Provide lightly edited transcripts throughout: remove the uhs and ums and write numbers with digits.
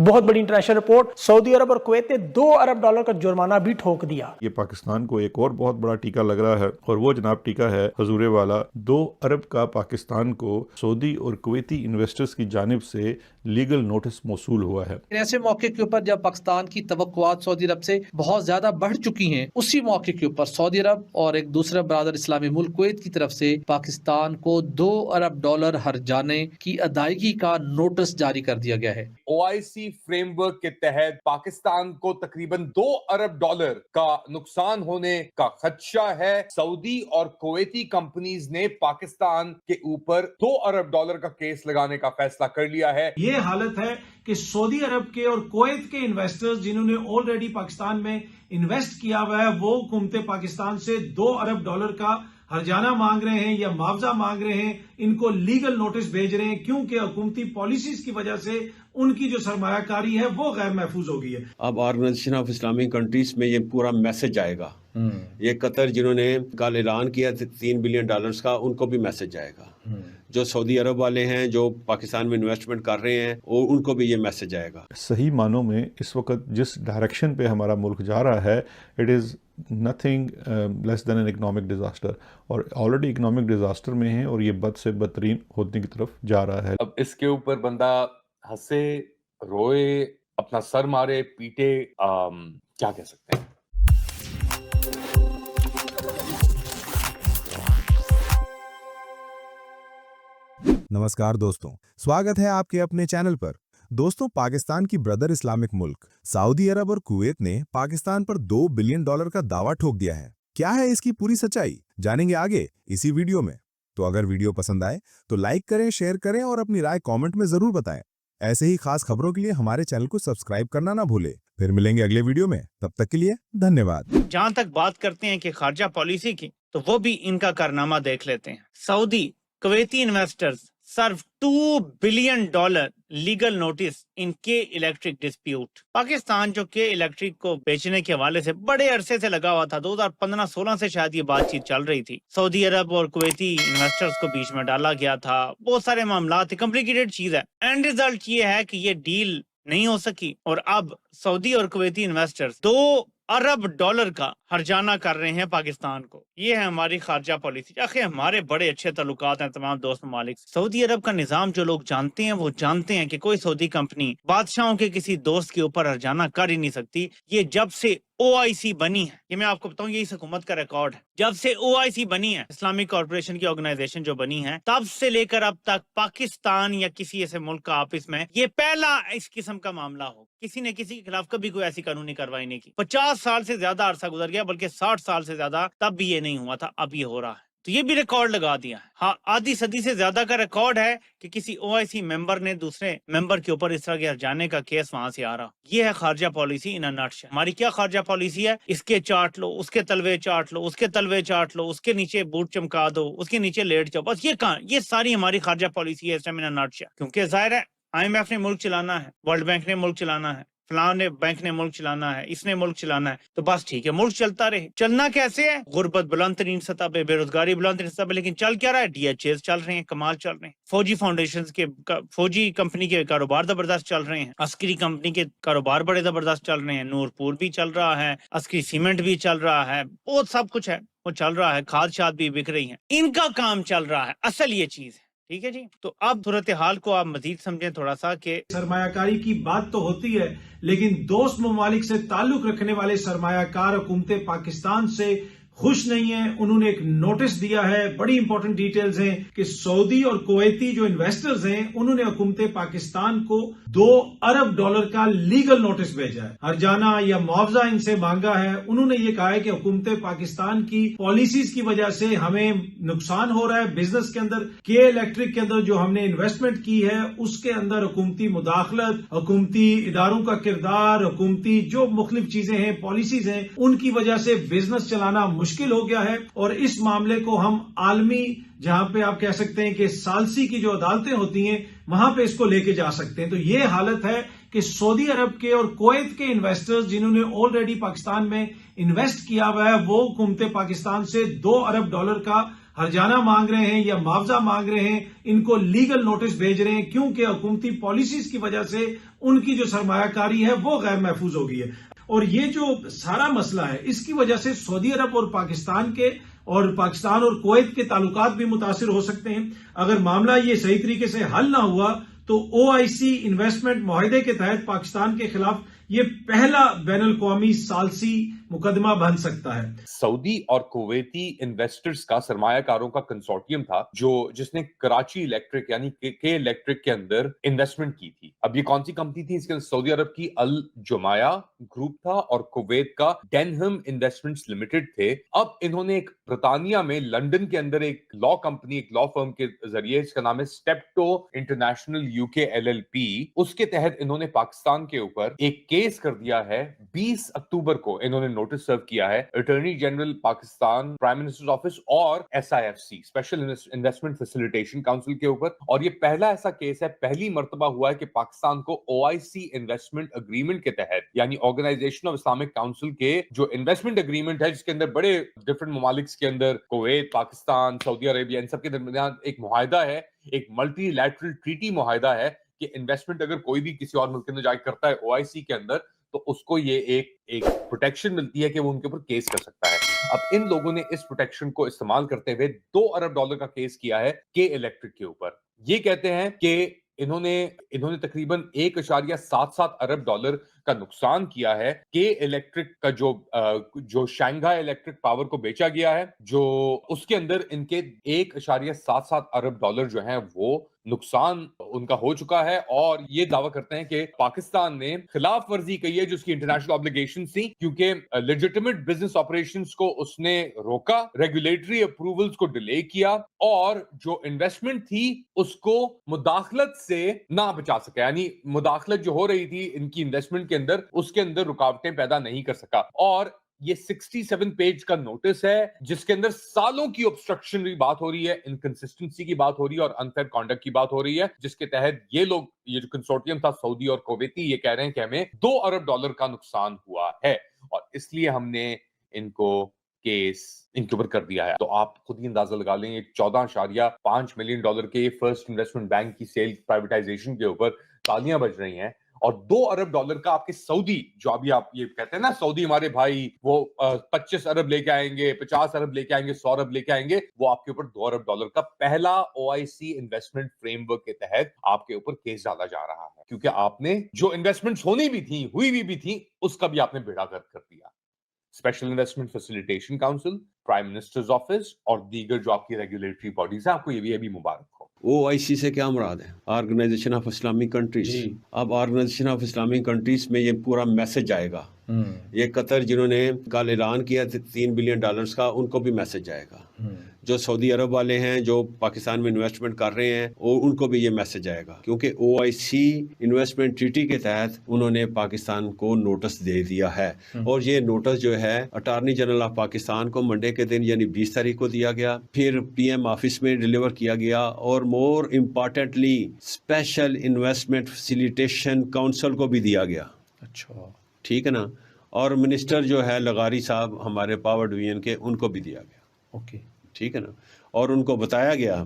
बहुत बड़ी international report, Saudi अरब और कुवैत ने $2 अरब का जुर्माना भी ठोक दिया। ये पाकिस्तान को एक और बहुत बड़ा टीका लग रहा है और वो जनाब टीका है हजूरे वाला। 2 अरब का पाकिस्तान को सऊदी और कुवैती इन्वेस्टर्स की जानिब से लीगल नोटिस मौसूल हुआ है। ऐसे मौके के ऊपर जब पाकिस्तान की तवक्कुआत सऊदी अरब से बहुत ज्यादा बढ़ चुकी हैं, उसी मौके के ऊपर सऊदी अरब और एक दूसरा बरादर इस्लामी मुल्क कुवैत की तरफ से पाकिस्तान को $2 अरब हर्जाने की अदायगी का नोटिस जारी कर दिया गया है। OIC फ्रेमवर्क के तहत पाकिस्तान को तकरीबन $2 अरब का नुकसान होने का खदशा है। सऊदी और कुवैती कंपनीज ने पाकिस्तान के ऊपर $2 अरब का केस लगाने का फैसला कर लिया है। ये हालत है कि सऊदी अरब के और कुवैत के इन्वेस्टर्स जिन्होंने ऑलरेडी पाकिस्तान में इन्वेस्ट किया हुआ है, वो हुकूमत पाकिस्तान से $2 अरब का हर्जाना मांग रहे हैं या मुआवजा मांग रहे हैं, इनको लीगल नोटिस भेज रहे हैं, क्योंकि हुकूमती पॉलिसीज की वजह से उनकी जो सरमायाकारी है वो गैर महफूज हो गई है। अब ऑर्गेनाइजेशन ऑफ इस्लामिक कंट्रीज में ये पूरा मैसेज आएगा। ये कतर जिन्होंने कल ऐलान किया $3 बिलियन का, उनको भी मैसेज आएगा। जो सऊदी अरब वाले हैं जो पाकिस्तान में इन्वेस्टमेंट कर रहे हैं, उनको भी ये मैसेज आएगा। सही मानों में इस वक्त जिस डायरेक्शन पे हमारा मुल्क जा रहा है, it is nothing less than an economic disaster, और ऑलरेडी इकोनॉमिक डिजास्टर में है और ये बद से बदतरीन होने की तरफ जा रहा है। अब इसके ऊपर बंदा हंसे, रोए, अपना सर मारे, पीटे, क्या कह सकते हैं। नमस्कार दोस्तों, स्वागत है आपके अपने चैनल पर। दोस्तों, पाकिस्तान की ब्रदर इस्लामिक मुल्क सऊदी अरब और कुवैत ने पाकिस्तान पर $2 बिलियन का दावा ठोक दिया है। क्या है इसकी पूरी सच्चाई, जानेंगे आगे इसी वीडियो में। तो अगर वीडियो पसंद आए तो लाइक करें, शेयर करें और अपनी राय कमेंट में जरूर बताएं। ऐसे ही खास खबरों के लिए हमारे चैनल को सब्सक्राइब करना ना भूले। फिर मिलेंगे अगले वीडियो में, तब तक के लिए धन्यवाद। जहाँ तक बात करते हैं कि खारजा पॉलिसी की, तो वो भी इनका कारनामा देख लेते हैं। Saudi Kuwaiti investors serve $2 billion legal notice in K Electric dispute. Pakistan जो के इलेक्ट्रिक को बेचने के हवाले से बड़े अरसे से लगा हुआ था, 2015-16 से शायद ये बातचीत चल रही थी। सऊदी अरब और कुवैती इन्वेस्टर्स को बीच में डाला गया था, बहुत सारे मामला थे, कॉम्प्लिकेटेड चीज है। एंड रिजल्ट ये है कि ये डील नहीं हो सकी और अब सऊदी और कुवैती इन्वेस्टर्स $2 अरब का हर्जाना कर रहे हैं पाकिस्तान को। ये है हमारी खारजा पॉलिसी। आखिर हमारे बड़े अच्छे ताल्लुकात हैं तमाम दोस्त ममालिक। सऊदी अरब का निजाम जो लोग जानते हैं वो जानते हैं कि कोई सऊदी कंपनी बादशाहों के किसी दोस्त के ऊपर हर्जाना कर ही नहीं सकती। ये जब से OIC बनी है, ये मैं आपको बताऊं, ये इस हुकूमत का रिकॉर्ड है। जब से OIC बनी है, इस्लामिक कॉर्पोरेशन की ऑर्गेनाइजेशन जो बनी है, तब से लेकर अब तक पाकिस्तान या किसी ऐसे मुल्क का आपस में ये पहला इस किस्म का मामला हो। किसी ने किसी के खिलाफ कभी कोई ऐसी कानूनी कार्रवाई नहीं की। 50 साल से ज्यादा अरसा गुजर गया, बल्कि 60 साल से ज्यादा, तब भी ये नहीं हुआ था, अब ये हो रहा है। तो ये भी रिकॉर्ड लगा दिया है। हाँ, आधी सदी से ज्यादा का रिकॉर्ड है कि किसी OIC मेंबर ने दूसरे मेंबर के ऊपर इस तरह के हर्जाने का केस वहां से आ रहा। ये है खारजा पॉलिसी इन अ नटशेल। हमारी क्या खारजा पॉलिसी है? इसके चाट लो, उसके तलवे चाट लो, उसके तलवे चाट लो, उसके नीचे बूट चमका दो, उसके नीचे लेट जाओ, बस। ये सारी हमारी खारजा पॉलिसी है इस टाइम इन अ नटशेल। क्योंकि जाहिर है IMF ने मुल्क चलाना है, वर्ल्ड बैंक ने मुल्क चलाना है, फलां ने बैंक ने मुल्क चलाना है, इसने मुल्क चलाना है, तो बस ठीक है, मुल्क चलता रहे। चलना कैसे है? गुर्बत बुलंद तरीन सतह पे, बेरोजगारी बुलंद तरीन सतह पे, लेकिन चल क्या रहा है? DHAs चल रहे हैं, कमाल चल रहे हैं। फौजी फाउंडेशंस के, फौजी कंपनी के कारोबार जबरदस्त चल रहे हैं, अस्करी कंपनी के कारोबार बड़े जबरदस्त चल रहे हैं, नूरपुर भी चल रहा है, अस्करी सीमेंट भी चल रहा है, बहुत सब कुछ है वो चल रहा है, खाद शाद भी बिक रही है, इनका काम चल रहा है। असल ये चीज है, ठीक है जी। तो अब सूरत हाल को आप मजीद समझें थोड़ा सा कि सरमायाकारी की बात तो होती है, लेकिन दोस्त ममालिक से ताल्लुक रखने वाले सरमायाकार हुकूमत पाकिस्तान से खुश नहीं है। उन्होंने एक नोटिस दिया है, बड़ी इंपॉर्टेंट डिटेल्स हैं कि सऊदी और कुवैती जो इन्वेस्टर्स हैं, उन्होंने हुकूमत पाकिस्तान को $2 अरब का लीगल नोटिस भेजा है, हर्जाना या मुआवजा इनसे मांगा है। उन्होंने ये कहा है कि हुकूमत पाकिस्तान की पॉलिसीज की वजह से हमें नुकसान हो रहा है बिजनेस के अंदर। के इलेक्ट्रिक के अंदर जो हमने इन्वेस्टमेंट की है उसके अंदर हुकूमती मुदाखलत, हुकूमती इदारों का किरदार, हुकूमती जो मुख्तलिफ चीजें हैं, पॉलिसीज हैं, उनकी वजह से बिजनेस चलाना मुश्किल हो गया है। और इस मामले को हम आलमी, जहां पे आप कह सकते हैं कि सालसी की जो अदालतें होती हैं, वहां पे इसको लेके जा सकते हैं। तो ये हालत है कि सऊदी अरब के और कुवैत के इन्वेस्टर्स जिन्होंने ऑलरेडी पाकिस्तान में इन्वेस्ट किया हुआ है, वो हुकूमत पाकिस्तान से $2 अरब का हर्जाना मांग रहे हैं या मुआवजा मांग रहे हैं, इनको लीगल नोटिस भेज रहे हैं, क्योंकि हुकूमती पॉलिसीज की वजह से उनकी जो सरमायाकारी है वो गैर महफूज हो गई है। और ये जो सारा मसला है, इसकी वजह से सऊदी अरब और पाकिस्तान और कुवैत के ताल्लुकात भी मुतासिर हो सकते हैं। अगर मामला ये सही तरीके से हल ना हुआ तो OIC इन्वेस्टमेंट मुआहदे के तहत पाकिस्तान के खिलाफ ये पहला बैनुल अक़वामी सालसी मुकदमा बन सकता है। सऊदी और कुवैती इन्वेस्टर्स का, सरमायाकारों का कंसोर्टियम था जिसने कराची इलेक्ट्रिक यानी के इलेक्ट्रिक के अंदर इन्वेस्टमेंट की थी। अब ये कौन सी कंपनी थी? इसके अंदर सऊदी अरब की अल जुमाया ग्रुप था और कुवैत का डेनहम इन्वेस्टमेंट्स लिमिटेड थे। अब इन्होंने एक ब्रिटानिया में लंदन के अंदर एक लॉ कंपनी, एक लॉ फर्म के जरिए, इसका नाम है स्टेप्टो इंटरनेशनल UK LLP, उसके तहत इन्होंने पाकिस्तान के ऊपर एक केस कर दिया है। 20 अक्टूबर को इन्होंने नोटिस सर्व किया है attorney general Pakistan, prime minister's office और SIFC special investment facilitation council के ऊपर। और ये पहला ऐसा केस है, पहली मर्तबा हुआ है कि पाकिस्तान को OIC इन्वेस्टमेंट अग्रीमेंट के तहत, यानी ऑर्गेनाइजेशन ऑफ इस्लामिक काउंसिल के जो इन्वेस्टमेंट अग्रीमेंट है, जिसके अंदर बड़े डिफरेंट ममालिक के अंदर कुवैत, पाकिस्तान, सऊदी अरेबिया, इन सब के दरमियान एक मुआहिदा है, एक मल्टीलैटरल ट्रीटी मुआहिदा है कि इन्वेस्टमेंट अगर कोई भी किसी और मुल्क के अंदर जाके करता है OIC के अंदर, तो उसको ये एक प्रोटेक्शन मिलती है कि वो उनके ऊपर केस कर सकता है। अब इन लोगों ने इस प्रोटेक्शन को इस्तेमाल करते हुए $2 अरब का केस किया है के इलेक्ट्रिक के ऊपर। ये कहते हैं कि इन्होंने तकरीबन $1.77 अरब का नुकसान किया है। के इलेक्ट्रिक का जो शंघाई इलेक्ट्रिक पावर को बेचा गया है, जो उसके अंदर इनके $1.77 अरब जो हैं वो नुकसान उनका हो चुका है। और ये दावा करते हैं कि पाकिस्तान ने खिलाफ वर्जी की है जो उसकी इंटरनेशनल ऑब्लिगेशन थी, क्योंकि लेजिटिमेट बिजनेस ऑपरेशंस को उसने रोका, रेगुलेटरी अप्रूवल्स को डिले किया और जो इन्वेस्टमेंट थी उसको मुदाखलत से ना बचा सका। यानी मुदाखलत जो हो रही थी इनकी इन्वेस्टमेंट के अंदर, उसके अंदर रुकावटें पैदा नहीं कर सका। और ये 67 पेज का नोटिस है जिसके अंदर सालों की ऑब्स्ट्रक्शन की बात हो रही है, इनकंसिस्टेंसी की बात हो रही है और अनफेयर कॉन्डक्ट की बात हो रही है, जिसके तहत ये जो कंसोर्टियम था सऊदी और कुवैती, ये कह रहे हैं कि हमें $2 अरब का नुकसान हुआ है और इसलिए हमने इनको केस इनके ऊपर कर दिया है। तो आप खुद ही अंदाजा लगा लें, ये $14.5 मिलियन के फर्स्ट इन्वेस्टमेंट बैंक की सेल प्राइवेटाइजेशन के ऊपर तालियां बज रही हैं और $2 अरब का आपके सऊदी, जो अभी आप ये कहते हैं ना सऊदी हमारे भाई, वो 25 अरब लेके आएंगे, 50 अरब लेके आएंगे, 100 अरब लेके आएंगे, वो आपके ऊपर $2 अरब का पहला OIC इन्वेस्टमेंट फ्रेमवर्क के तहत आपके ऊपर केस डाला जा रहा है, क्योंकि आपने जो इन्वेस्टमेंट्स होनी भी थी, हुई भी थी, उसका भी आपने बेड़ा गर्क कर दिया। Special investment facilitation council, prime minister's office और दीगर जो आपकी रेगुलेटरी बॉडीज है, आपको ये भी मुबारक हो। OIC से क्या मुराद है? Organisation of Islamic countries. अब ऑर्गेनाइजेशन ऑफ इस्लामिक कंट्रीज में ये पूरा मैसेज आएगा। ये कतर जिन्होंने कल ऐलान किया $3 बिलियन का, उनको भी मैसेज आएगा। जो सऊदी अरब वाले हैं जो पाकिस्तान में इन्वेस्टमेंट कर रहे हैं, उनको भी ये मैसेज आएगा, क्योंकि OIC इन्वेस्टमेंट ट्रीटी के तहत उन्होंने पाकिस्तान को नोटिस दे दिया है। और ये नोटिस जो है अटॉर्नी जनरल ऑफ पाकिस्तान को मंडे के दिन यानी 20 तारीख को दिया गया, फिर PM ऑफिस में डिलीवर किया गया और more importantly special investment facilitation council को भी दिया गया। अच्छा, ठीक है ना। और मिनिस्टर जो है लगारी साहब हमारे पावर डिवीजन के, उनको भी दिया गया। ओके, ठीक है ना। और उनको बताया गया,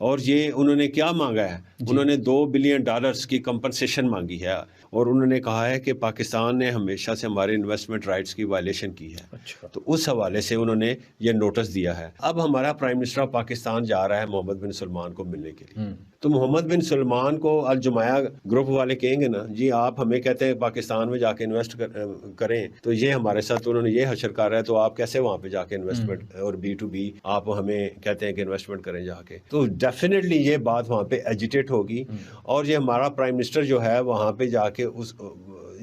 और ये उन्होंने क्या मांगा है, उन्होंने $2 बिलियन की कंपनसेशन मांगी है और उन्होंने कहा है कि पाकिस्तान ने हमेशा से हमारे इन्वेस्टमेंट राइट्स की वायलेशन की है। अच्छा, तो उस हवाले से उन्होंने ये नोटिस दिया है। अब हमारा प्राइम मिनिस्टर ऑफ पाकिस्तान जा रहा है मोहम्मद बिन सलमान को मिलने के लिए। तो मोहम्मद बिन सलमान को अल जुमाया ग्रुप वाले कहेंगे ना जी, आप हमें कहते हैं पाकिस्तान में जाके इन्वेस्ट करें, तो ये हमारे साथ उन्होंने ये हशर कर रहा है, तो आप कैसे वहाँ पे जाके इन्वेस्टमेंट और B2B आप हमें कहते हैं कि इन्वेस्टमेंट करें जाके। तो डेफिनेटली ये बात वहाँ पे एजिटेट होगी और ये हमारा प्राइम मिनिस्टर जो है वहाँ पे जाके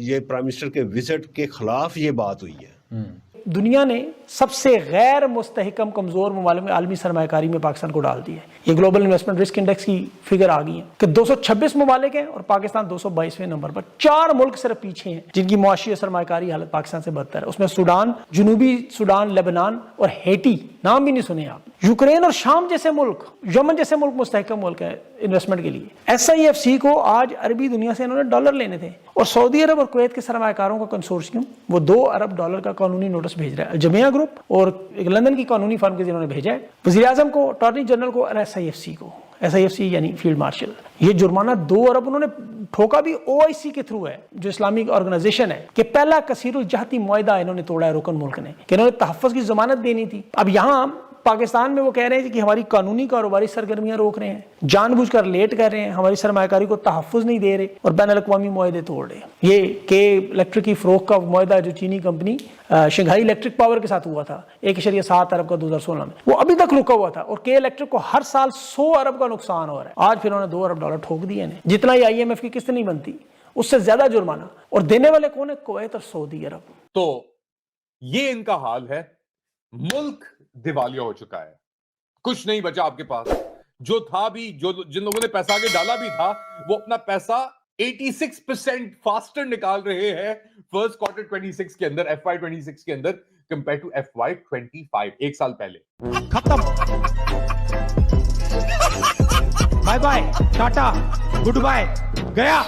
ये प्राइम मिनिस्टर के विजिट के खिलाफ ये बात हुई है। दुनिया ने सबसे गैर मुस्तहकम कमजोर ममालिक में आलमी सरमायाकारी में पाकिस्तान को डाल दिया है। ये ग्लोबल इन्वेस्टमेंट रिस्क इंडेक्स की फिगर आ गई है कि 226 ममालिक हैं और पाकिस्तान 222वें नंबर पर। 4 मुल्क सिर्फ पीछे हैं जिनकी मुआशी और सरमायाकारी हालत पाकिस्तान से बदतर है। उसमें सूडान, जनूबी सूडान, लेबनान और हैटी, नाम भी नहीं सुने आप। यूक्रेन और शाम जैसे मुल्क, यमन जैसे मुल्क मुस्तहकम मुल्क है इन्वेस्टमेंट के लिए। SIFC को आज अरबी दुनिया से इन्होंने डॉलर लेने थे और सऊदी अरब और कुवैत के सरमायाकारों का कंसोर्शियम वो $2 अरब का कानूनी नोटिस भेज रहा है। जमिया ग्रुप और एक लंदन की कानूनी फर्म के जिन्होंने भेजा है, वज़ीर आज़म को, अटॉर्नी जनरल को और SIFC को। SIFC यानी फील्ड मार्शल। ये जुर्माना 2 अरब उन्होंने ठोका भी OIC के थ्रू है, जो इस्लामिक ऑर्गेनाइजेशन है, कि पहला कसीरुल जहती मुआहदा इन्होंने तोड़ा है रुकन मुल्क ने, कि इन्होंने तहफ़्फ़ुज़ की ज़मानत देनी थी। अब यहाँ पाकिस्तान में वो कह रहे हैं कि हमारी कानूनी कारोबारी सरगर्मियां रोक रहे हैं, जानबूझकर लेट कर रहे हैं, हमारी सरमायाकारी को तहफ़्फ़ुज़ नहीं दे रहे और बैन अल-अक़वामी मुआहदे तोड़ रहे हैं। ये के इलेक्ट्रिक की फ़रोख्त का मुआहदा जो चीनी कंपनी शंघाई इलेक्ट्रिक पावर के साथ हुआ था 1.7 अरब का 2016 में, वो अभी तक रुका हुआ था और के इलेक्ट्रिक को हर साल 100 अरब का नुकसान हो रहा है। आज फिर उन्होंने $2 अरब ठोक दिए हैं, जितना ही IMF की किस्त नहीं बनती उससे ज्यादा जुर्माना, और देने वाले कौन है? कुवैत और सऊदी अरब। तो ये इनका हाल है, मुल्क दिवालिया हो चुका है, कुछ नहीं बचा आपके पास। जो था भी, जो जिन लोगों ने पैसा आगे डाला भी था, वो अपना पैसा 86% फास्टर निकाल रहे हैं फर्स्ट क्वार्टर 26 के अंदर, FY 26 के अंदर कंपेयर टू FY 25, एक साल पहले। खत्म, बाय बाय, टाटा, गुड बाय, गया।